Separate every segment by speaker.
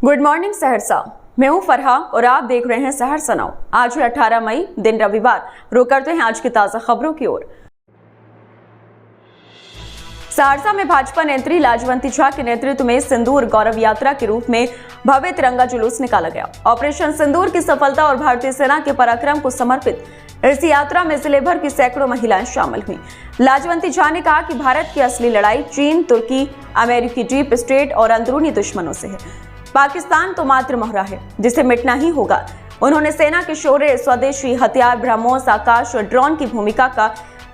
Speaker 1: Good morning Saharsa, मैं हूं फरहा और आप देख रहे हैं सहरसा नाउ। आज है 18 मई, दिन रविवार। रुक करते हैं आज की ताजा खबरों की ओर। सहरसा में भाजपा नेत्री लाजवंती झा के नेतृत्व में सिंदूर गौरव यात्रा के रूप में भव्य तिरंगा जुलूस निकाला गया। ऑपरेशन सिंदूर की सफलता और भारतीय सेना के पराक्रम को समर्पित इस यात्रा में जिले भर की सैकड़ों महिलाएं शामिल हुईं। लाजवंती झा ने कहा कि भारत की असली लड़ाई चीन, तुर्की, अमेरिकी डीप स्टेट और अंदरूनी दुश्मनों से है। पाकिस्तान तो मात्र मोहरा है जिसे मिटना ही होगा। उन्होंने सेना के शौर्य, स्वदेशी हथियार, ब्रह्मोस, आकाश और ड्रोन की भूमिका का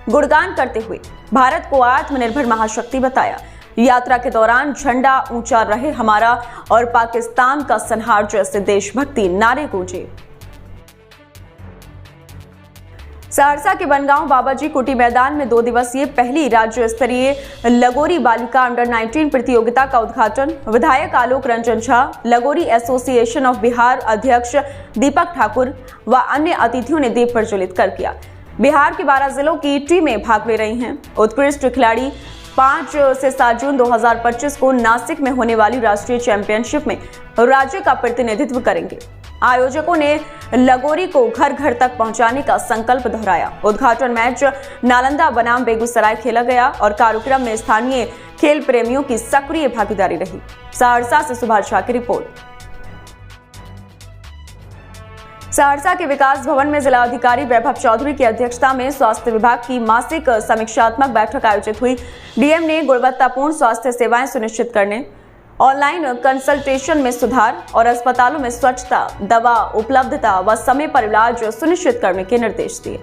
Speaker 1: गुणगान करते हुए भारत को आत्मनिर्भर महाशक्ति बताया। यात्रा के दौरान झंडा ऊंचा रहे हमारा और पाकिस्तान का संहार जैसे देशभक्ति नारे गूंजे। सहरसा के बनगांव बाबाजी कुटी मैदान में 2 दिवसीय पहली राज्य स्तरीय लगोरी बालिका अंडर 19 प्रतियोगिता का उद्घाटन विधायक आलोक रंजन झा, लगोरी एसोसिएशन ऑफ बिहार अध्यक्ष दीपक ठाकुर व अन्य अतिथियों ने दीप प्रज्वलित कर किया। बिहार के 12 जिलों की टीमें भाग ले रही हैं। उत्कृष्ट खिलाड़ी 5 से 7 जून 2025 को नासिक में होने वाली राष्ट्रीय चैंपियनशिप में राज्य का प्रतिनिधित्व करेंगे। आयोजकों ने लगोरी को घर घर तक पहुंचाने का संकल्प दोहराया। उद्घाटन मैच नालंदा बनाम बेगूसराय खेला गया और कार्यक्रम में स्थानीय खेल प्रेमियों की सक्रिय भागीदारी रही। सहरसा से सुभाष झा की रिपोर्ट। सहरसा के विकास भवन में जिला अधिकारी वैभव चौधरी की अध्यक्षता में स्वास्थ्य विभाग की मासिक समीक्षात्मक बैठक आयोजित हुई। डीएम ने गुणवत्तापूर्ण स्वास्थ्य सेवाएं सुनिश्चित करने, ऑनलाइन कंसल्टेशन में सुधार और अस्पतालों में स्वच्छता, दवा उपलब्धता व समय पर इलाज सुनिश्चित करने के निर्देश दिए।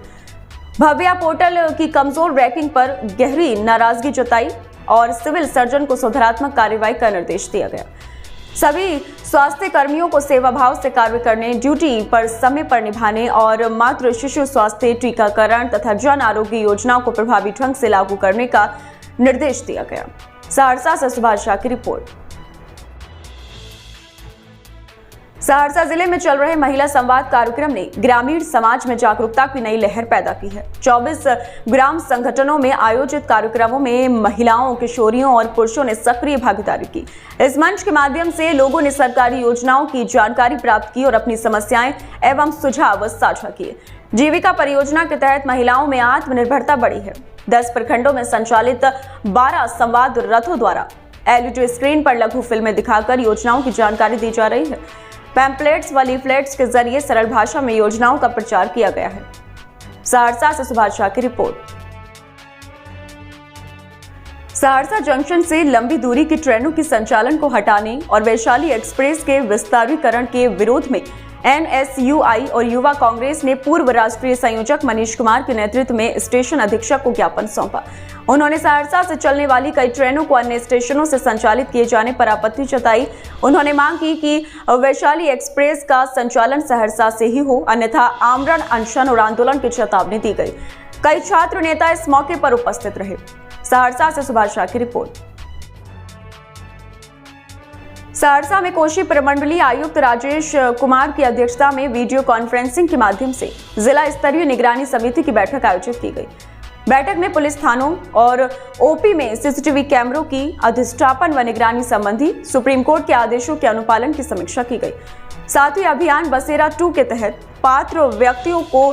Speaker 1: भव्या पोर्टल की कमजोर रैंकिंग पर गहरी नाराजगी जताई और सिविल सर्जन को सुधारात्मक कार्रवाई का निर्देश दिया गया। सभी स्वास्थ्य कर्मियों को सेवा भाव से कार्य करने, ड्यूटी पर समय पर निभाने और मातृ शिशु स्वास्थ्य, टीकाकरण तथा जन आरोग्य योजनाओं को प्रभावी ढंग से लागू करने का निर्देश दिया गया। सहरसा से सुभाष झा की रिपोर्ट। सहरसा जिले में चल रहे महिला संवाद कार्यक्रम ने ग्रामीण समाज में जागरूकता की नई लहर पैदा की है। 24 ग्राम संगठनों में आयोजित कार्यक्रमों में महिलाओं, किशोरियों और पुरुषों ने सक्रिय भागीदारी की। इस मंच के माध्यम से लोगों ने सरकारी योजनाओं की जानकारी प्राप्त की और अपनी समस्याएं एवं सुझाव साझा किए। जीविका परियोजना के तहत महिलाओं में आत्मनिर्भरता बढ़ी है। 10 प्रखंडों में संचालित 12 संवाद रथों द्वारा LED स्क्रीन पर लघु फिल्में दिखाकर योजनाओं की जानकारी दी जा रही है। पैम्पलेट्स व लीफलेट्स के जरिए सरल भाषा में योजनाओं का प्रचार किया गया है। सहरसा से सुभाष झा की रिपोर्ट। सहरसा जंक्शन से लंबी दूरी की ट्रेनों की संचालन को हटाने और वैशाली एक्सप्रेस के विस्तारीकरण के विरोध में NSUI और युवा कांग्रेस ने पूर्व राष्ट्रीय संयोजक मनीष कुमार के नेतृत्व में स्टेशन अधीक्षक को ज्ञापन सौंपा। उन्होंने सहरसा से चलने वाली कई ट्रेनों को अन्य स्टेशनों से संचालित किए जाने पर आपत्ति जताई। उन्होंने मांग की कि वैशाली एक्सप्रेस का संचालन सहरसा से ही हो, अन्यथा आमरण अनशन और आंदोलन की चेतावनी दी गई। कई छात्र नेता इस मौके पर उपस्थित रहे। सहरसा से सुभाष झा की रिपोर्ट। सहरसा में कोशी प्रमंडलीय आयुक्त राजेश कुमार की अध्यक्षता में वीडियो कॉन्फ्रेंसिंग के माध्यम से जिला स्तरीय निगरानी समिति की बैठक आयोजित की गई। बैठक में पुलिस थानों और ओपी में सीसीटीवी कैमरों की अधिष्ठापन व निगरानी संबंधी सुप्रीम कोर्ट के आदेशों के अनुपालन की समीक्षा की गई। साथ ही अभियान बसेरा 2 के तहत पात्र व्यक्तियों को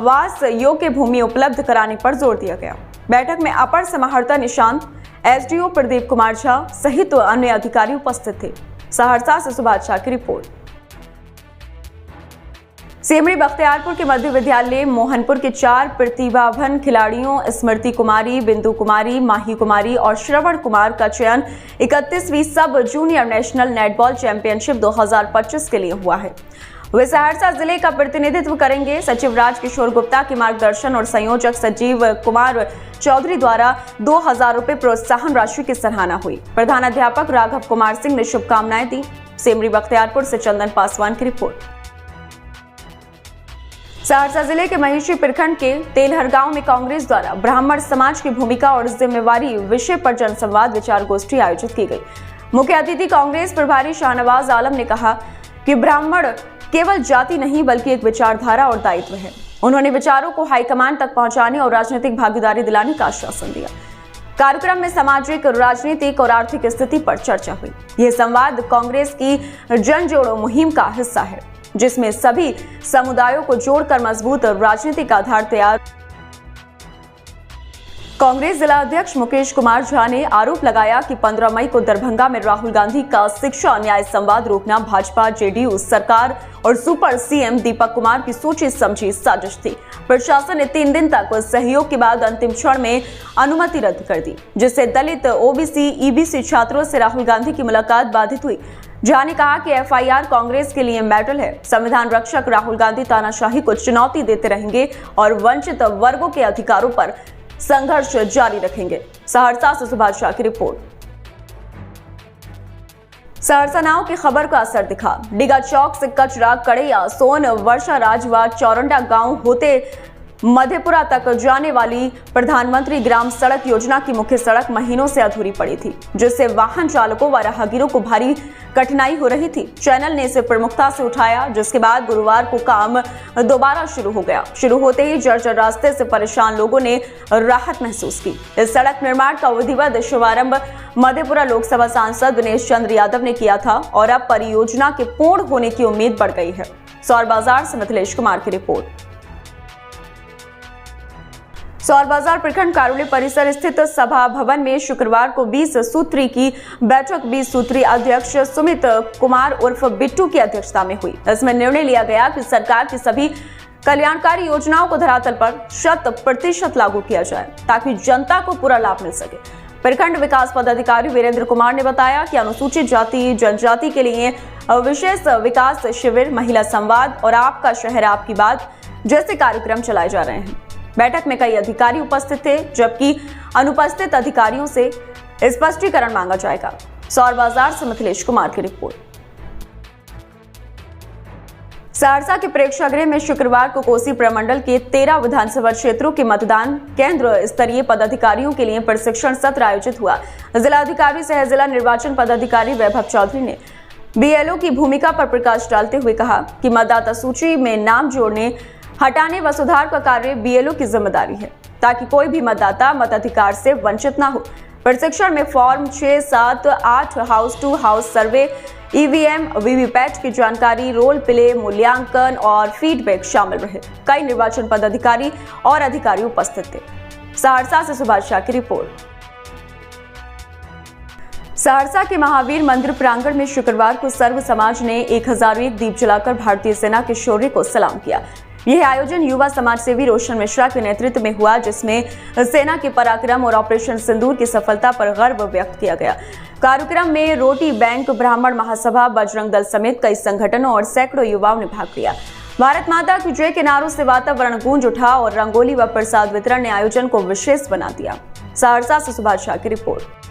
Speaker 1: वास योग्य भूमि उपलब्ध कराने पर जोर दिया गया। बैठक में अपर समाहर्ता निशांत, SDO प्रदीप कुमार झा सहित अन्य अधिकारी उपस्थित थे। सहरसा से सुभाष झा की रिपोर्ट। सेमरी बख्तियारपुर के मध्य विद्यालय मोहनपुर के 4 प्रतिभावान खिलाड़ियों स्मृति कुमारी, बिंदु कुमारी, माही कुमारी और श्रवण कुमार का चयन 31वीं सब जूनियर नेशनल नेटबॉल चैंपियनशिप 2025 के लिए हुआ है। वे सहरसा जिले का प्रतिनिधित्व करेंगे। सचिव राजकिशोर गुप्ता के मार्गदर्शन और संयोजक सजीव कुमार चौधरी द्वारा 2000 रुपए प्रोत्साहन राशि की सराहना हुई। प्रधानाध्यापक राघव कुमार सिंह ने शुभकामनाएं दी। सेमरी बख्तियारपुर से चंदन पासवान की रिपोर्ट। सहरसा जिले के महिषी प्रखंड के तेलहर गांव में कांग्रेस द्वारा ब्राह्मण समाज की भूमिका और जिम्मेवारी विषय पर जनसंवाद विचार गोष्ठी आयोजित की गई। मुख्य अतिथि कांग्रेस प्रभारी शाहनवाज आलम ने कहा कि ब्राह्मण केवल जाति नहीं बल्कि एक विचारधारा और दायित्व है। उन्होंने विचारों को हाईकमान तक पहुंचाने और राजनीतिक भागीदारी दिलाने का आश्वासन दिया। कार्यक्रम में सामाजिक, राजनीतिक और आर्थिक स्थिति पर चर्चा हुई। यह संवाद कांग्रेस की जन जोड़ो मुहिम का हिस्सा है, जिसमें सभी समुदायों को जोड़कर मजबूत राजनीतिक आधार तैयार। कांग्रेस जिला अध्यक्ष मुकेश कुमार झा ने आरोप लगाया कि 15 मई को दरभंगा में राहुल गांधी का शिक्षा न्याय संवाद रोकना भाजपा, जेडीयू सरकार और सुपर सीएम दीपक कुमार की सोची समझी साजिश थी। प्रशासन ने 3 दिन तक सहयोग के बाद अंतिम क्षण में अनुमति रद्द कर दी, जिससे दलित, ओबीसी, ईबीसी छात्रों से राहुल गांधी की मुलाकात बाधित हुई। झा ने कहा कि एफआईआर कांग्रेस के लिए मेडल है। संविधान रक्षक राहुल गांधी तानाशाही को चुनौती देते रहेंगे और वंचित वर्गों के अधिकारों पर संघर्ष जारी रखेंगे। सहरसा से सुभाष शाह की रिपोर्ट। सहरसा नाव की खबर का असर दिखा। डिगा चौक से कचरा, कड़ैया, सोन, वर्षा राज व चौरंडा गांव होते मधेपुरा तक जाने वाली प्रधानमंत्री ग्राम सड़क योजना की मुख्य सड़क महीनों से अधूरी पड़ी थी, जिससे वाहन चालकों व राहगीरों को भारी कठिनाई हो रही थी। चैनल ने इसे प्रमुखता से उठाया, जिसके बाद गुरुवार को काम दोबारा शुरू हो गया। शुरू होते ही जर्जर रास्ते से परेशान लोगों ने राहत महसूस की। इस सड़क निर्माण का विधिवत शुभारंभ मधेपुरा लोकसभा सांसद दिनेश चंद्र यादव ने किया था और अब परियोजना के पूर्ण होने की उम्मीद बढ़ गई है। सौर बाजार से मिथिलेश कुमार की रिपोर्ट। सौर बाजार प्रखंड कार्यालय परिसर स्थित सभा भवन में शुक्रवार को 20 सूत्री की बैठक 20 सूत्री अध्यक्ष सुमित कुमार उर्फ बिट्टू की अध्यक्षता में हुई। इसमें निर्णय लिया गया कि सरकार की सभी कल्याणकारी योजनाओं को धरातल पर 100% लागू किया जाए, ताकि जनता को पूरा लाभ मिल सके। प्रखंड विकास पदाधिकारी वीरेंद्र कुमार ने बताया कि अनुसूचित जाति जनजाति के लिए विशेष विकास शिविर, महिला संवाद और आपका शहर आपकी बात जैसे कार्यक्रम चलाए जा रहे हैं। बैठक में कई अधिकारी उपस्थित थे, जबकि अनुपस्थित अधिकारियों से स्पष्टीकरण मांगा जाएगा। सौर बाजार से मिथिलेश कुमार की रिपोर्ट। सहरसा के प्रेक्षागृह में शुक्रवार को कोसी प्रमंडल के 13 विधानसभा क्षेत्रों के मतदान केंद्र स्तरीय पदाधिकारियों के लिए प्रशिक्षण सत्र आयोजित हुआ। जिलाधिकारी सह जिला निर्वाचन पदाधिकारी वैभव चौधरी ने बीएलओ की भूमिका पर प्रकाश डालते हुए कहा कि मतदाता सूची में नाम जोड़ने, हटाने व सुधार का कार्य बीएलओ की जिम्मेदारी है, ताकि कोई भी मतदाता मताधिकार से वंचित न हो। प्रशिक्षण में form 6, 7, 8 house to house survey, EVM, VVPAT की जानकारी, रोल प्ले, मूल्यांकन और फीडबैक शामिल रहे। कई निर्वाचन पदाधिकारी और अधिकारी उपस्थित थे। सहरसा से सुभाष शाह की रिपोर्ट। सहरसा के महावीर मंदिर प्रांगण में शुक्रवार को सर्व समाज ने 1001 दीप जलाकर भारतीय सेना के शौर्य को सलाम किया। यह आयोजन युवा समाज सेवी रोशन मिश्रा के नेतृत्व में हुआ, जिसमें सेना के पराक्रम और ऑपरेशन सिंदूर की सफलता पर गर्व व्यक्त किया गया। कार्यक्रम में रोटी बैंक, ब्राह्मण महासभा, बजरंग दल समेत कई संगठनों और सैकड़ों युवाओं ने भाग लिया। भारत माता की जय के नारों से वातावरण गूंज उठा और रंगोली व प्रसाद वितरण ने आयोजन को विशेष बना दिया। सहरसा से सुभाष शाह की रिपोर्ट।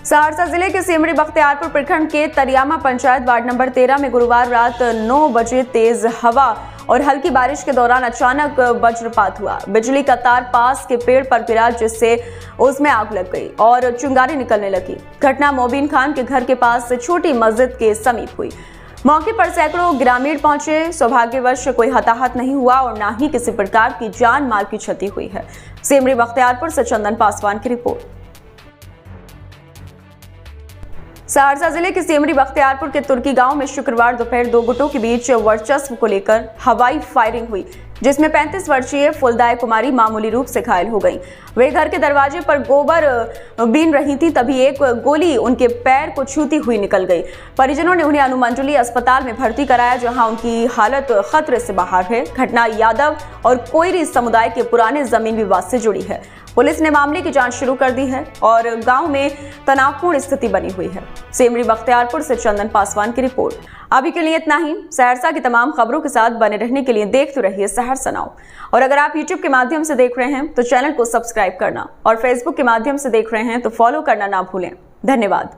Speaker 1: सहरसा जिले के सेमरी बख्तियारपुर प्रखंड के तरियामा पंचायत वार्ड नंबर 13 में गुरुवार रात 9 बजे तेज हवा और हल्की बारिश के दौरान अचानक वज्रपात हुआ। बिजली का तार पास के पेड़ पर गिरा, जिससे उसमें आग लग गई और चिंगारी निकलने लगी। घटना मोबिन खान के घर के पास छोटी मस्जिद के समीप हुई। मौके पर सैकड़ों ग्रामीण पहुंचे। सौभाग्यवश कोई हताहत नहीं हुआ और न ही किसी प्रकार की जान माल की क्षति हुई है। सेमरी बख्तियारपुर से चंदन पासवान की रिपोर्ट। सहरसा जिले के सेमरी बख्तियारपुर के तुर्की गांव में शुक्रवार दोपहर 2 गुटों के बीच वर्चस्व को लेकर हवाई फायरिंग हुई, जिसमें 35 वर्षीय फुलदाय कुमारी मामूली रूप से घायल हो गईं। वे घर के दरवाजे पर गोबर बीन रही थी, तभी एक गोली उनके पैर को छूती हुई निकल गई। परिजनों ने उन्हें अनुमंडली अस्पताल में भर्ती कराया, जहां उनकी हालत खतरे से बाहर है। घटना यादव और कोयरी समुदाय के पुराने जमीन विवाद से जुड़ी है। पुलिस ने मामले की जांच शुरू कर दी है और गांव में तनावपूर्ण स्थिति बनी हुई है। सेमरी बख्तियारपुर से चंदन पासवान की रिपोर्ट। अभी के लिए इतना ही। सहरसा की तमाम खबरों के साथ बने रहने के लिए देखते रहिए सहरसा नाउ। और अगर आप YouTube के माध्यम से देख रहे हैं तो चैनल को सब्सक्राइब करना और Facebook के माध्यम से देख रहे हैं तो फॉलो करना ना भूलें। धन्यवाद।